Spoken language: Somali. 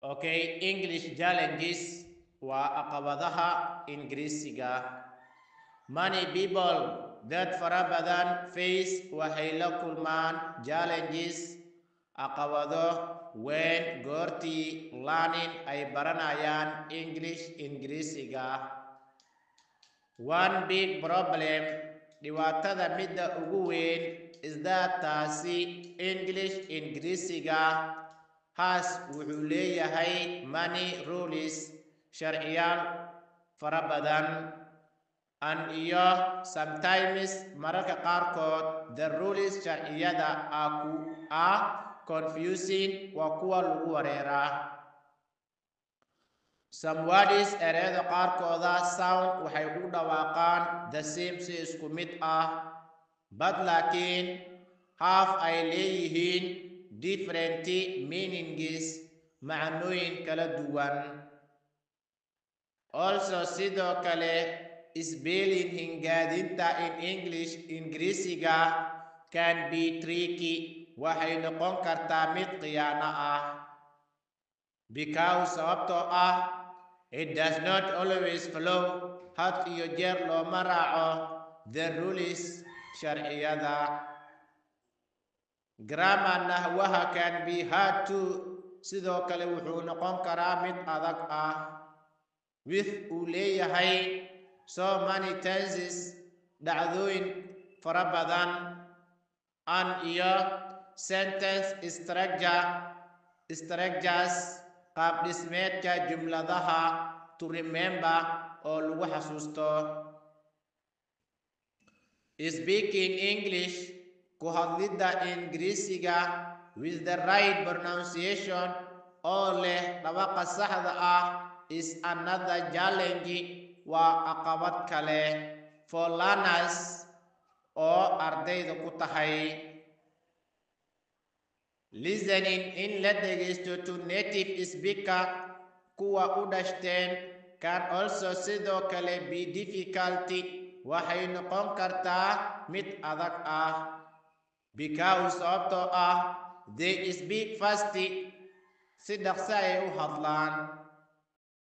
Okay, English challenges وعقباتها إنجليزية. Many people dad fara badan face waxay la kulmaan challenges caqabado when goortii learning ay baranayaan English Ingiriisiga. One big problem dhibaatada midda ugu weyn is that taasi English Ingiriisiga has wuxuu leeyahay many rules sharciyaal fara badan and iyo sometimes mararka qaarkood the rules sharciyada are confusing waa kuwa lagu wareeraa. Some words ereyada qaarkooda sound waxay u dhawaaqaan the same si isku mid ah but laakiin half ay leeyihiin different meanings macnooyin kala duwan. Also sidoo kale spelling hingaadinta in English Ingiriisiga can be tricky waxay noqon kartaa mid khiyaano ah because sababtoo ah it does not always follow had iyo jeer looma raaco the rules sharciyada. Grammar nahwaha can be hard too sidoo kale wuxuu noqon karaa mid adag ah with uu leeyahay so many tenses dhacdooyin fara badan and iyo sentence structures qaab dhismeedka jumladaha to remember oo lagu xasuusto. Speaking English ku hadlidda Ingiriisiga with the right pronunciation oo leh dhawaqa saxda ah is another challenge waa caqabad kale for learners oo ardayda ku tahay. Listening in la dhegeysto to native speaker kuwa u dhashteen can also sidoo kale be difficult waxay noqon kartaa mid adag ah because sababtoo ah they speak fast si dhaqso ay u hadlaan